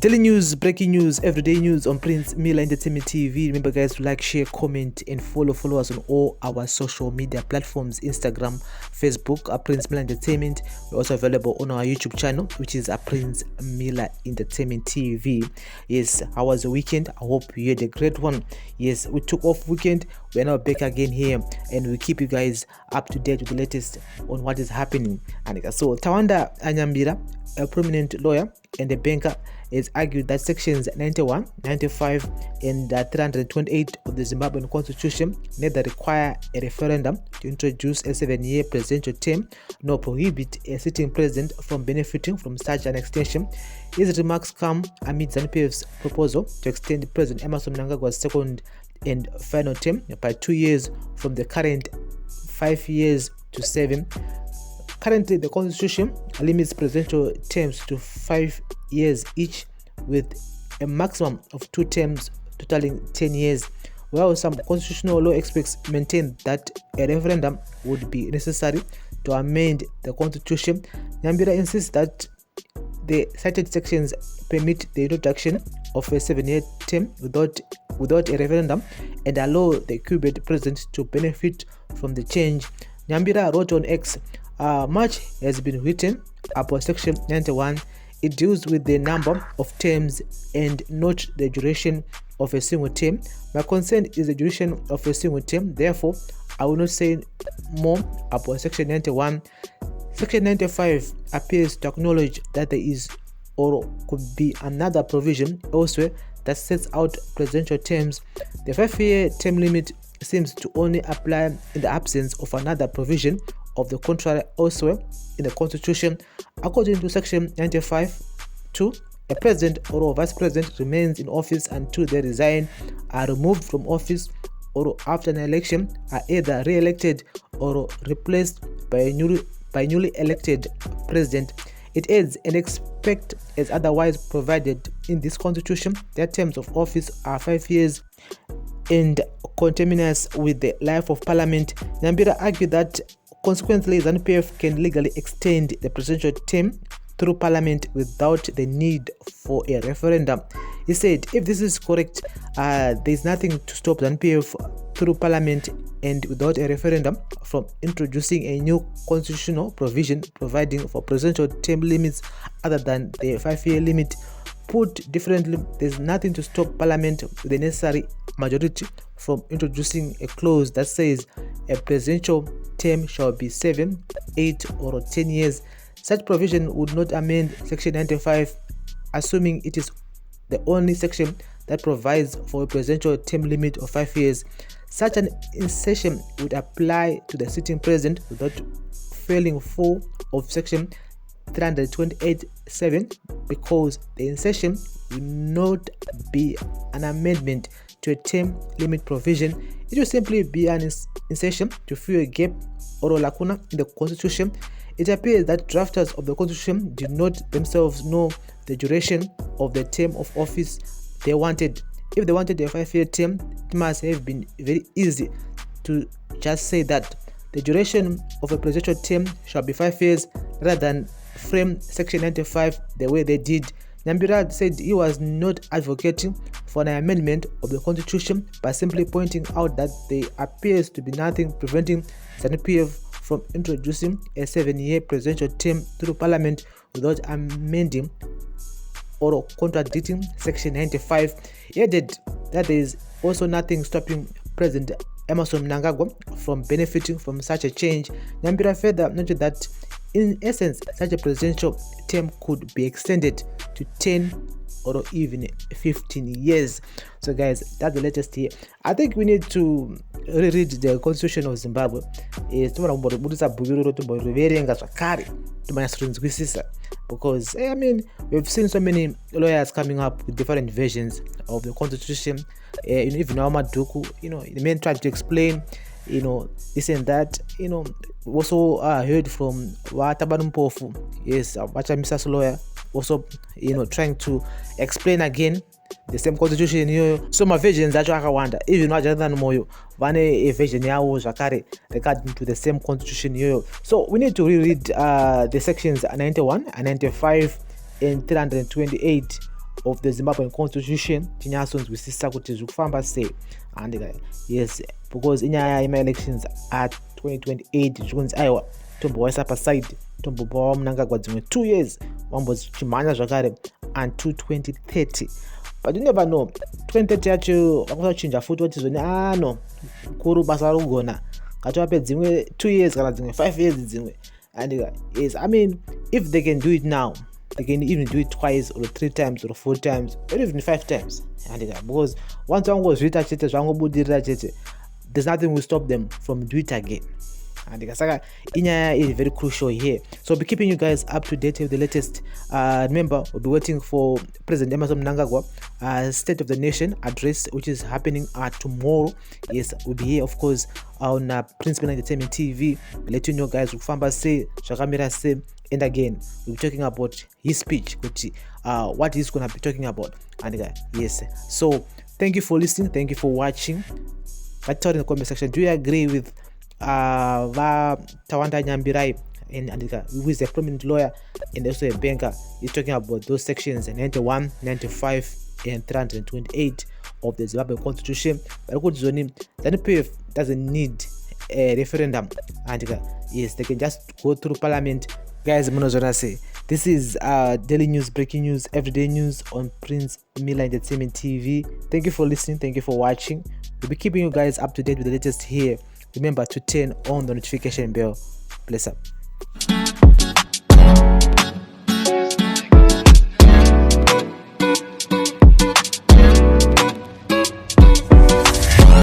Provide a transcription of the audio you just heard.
Daily news, breaking news, everyday news on Prince Miller Entertainment TV. Remember guys, to like, share, comment and follow us on all our social media platforms, Instagram, Facebook, Prince Miller Entertainment. We're also available on our YouTube channel, which is Prince Miller Entertainment TV. Yes, how was the weekend? I hope you had a great one. Yes, we took off weekend. We're now back again here and we keep you guys up to date with the latest on what is happening. And so Tawanda Nyambirai, a prominent lawyer and a banker, has argued that sections 91, 95 and 328 of the Zimbabwean Constitution neither require a referendum to introduce a 7-year presidential term nor prohibit a sitting president from benefiting from such an extension. His remarks come amid ZANU-PF's proposal to extend President Emmerson Mnangagwa's second and final term by 2 years from the current 5 years to 7. Currently, the Constitution limits presidential terms to 5 years each, with a maximum of 2 terms totaling 10 years. While some constitutional law experts maintain that a referendum would be necessary to amend the Constitution, Nyambirai insists that the cited sections permit the introduction of a 7-year term without a referendum and allow the incumbent president to benefit from the change. Nyambirai wrote on X, much has been written about Section 91. It deals with the number of terms and not the duration of a single term. My concern is the duration of a single term. Therefore, I will not say more about Section 91. Section 95 appears to acknowledge that there is or could be another provision elsewhere that sets out presidential terms. The 5-year term limit seems to only apply in the absence of another provision of the contrary elsewhere in the Constitution. According to Section 95(2), a president or a vice president remains in office until they resign, are removed from office, or after an election are either re-elected or replaced by a newly elected president. It adds and expect as otherwise provided in this Constitution that terms of office are 5 years and conterminous with the life of Parliament. Nyambirai argued that consequently, ZANU-PF can legally extend the presidential term through Parliament without the need for a referendum. He said, if this is correct, there is nothing to stop ZANU-PF through Parliament and without a referendum from introducing a new constitutional provision providing for presidential term limits other than the 5-year limit. Put differently, there is nothing to stop Parliament with the necessary majority from introducing a clause that says a presidential term shall be 7, 8 or 10 years. Such provision would not amend Section 95, assuming it is the only section that provides for a presidential term limit of 5 years. Such an insertion would apply to the sitting president without failing 4 of Section 328(7) because the insertion will not be an amendment to a term limit provision. It will simply be an insertion to fill a gap or a lacuna in the Constitution. It appears that drafters of the Constitution did not themselves know the duration of the term of office they wanted. If they wanted a 5-year term, it must have been very easy to just say that the duration of a presidential term shall be 5 years rather than frame Section 95 the way they did. Nyambirai said he was not advocating for an amendment of the Constitution by simply pointing out that there appears to be nothing preventing ZANU-PF from introducing a 7-year presidential term through Parliament without amending or contradicting Section 95. He added that there is also nothing stopping President Emmerson Mnangagwa from benefiting from such a change. Nyambirai further noted that in essence, such a presidential term could be extended to 10 or even 15 years. So guys, that's the latest here. I think we need to reread the Constitution of Zimbabwe. Because I mean, we've seen so many lawyers coming up with different versions of the Constitution. Even Maduku, the men tried to explain, this and that. Also heard from Watabanum Pofu, yes, Mr. lawyer, also trying to explain again the same Constitution here. So my versions that I wonder, even larger than Moyo, one a version yawo zakare regarding to the same Constitution here. So we need to reread the sections 91 and 95 and 328 of the Zimbabwean Constitution tinyatsonzwisisa kuti zvikufamba sei. And yes, because inyaya yema-elections at 2028 zvikunzi aiwa tombowaisa paside tombopawo Mnangagwa dzimwe 2 years wambochimhanya zvakare until 2030. But you never know, 2030 yacho vakuzochinja futi kuti zvoni no kuru basa rogona ngativape dzimwe 2 years kana dzimwe 5 years dzimwe. And yes, I mean, if they can do it now, they can even do it twice or 3 times or 4 times or even 5 times. And because once vangozviita chete zvangobudirira chete, there's nothing will stop them from doing it again. And saka inyaya is very crucial here, so I'll be keeping you guys up to date with the latest. Remember, we'll be waiting for President Emerson Mnangagwa State of the Nation address, which is happening tomorrow. Yes, we'll be here of course on Prince Milan Entertainment TV. We'll let you know guys Kufamba say Shakamira say, and again we'll be talking about his speech, which what he's gonna be talking about. And yes, so thank you for listening, thank you for watching. But tell in the comment section, do you agree with Tawanda Nyambirai, who is a prominent lawyer and also a banker? He's talking about those sections 91, 95 and 328 of the Zimbabwean Constitution. But ZANU-PF doesn't need a referendum, and yes, they can just go through parliament. Guys, say this is daily news, breaking news, everyday news on Prince Milan Entertainment TV. Thank you for listening, thank you for watching. We'll be keeping you guys up to date with the latest here. Remember to turn on the notification bell. Bless up.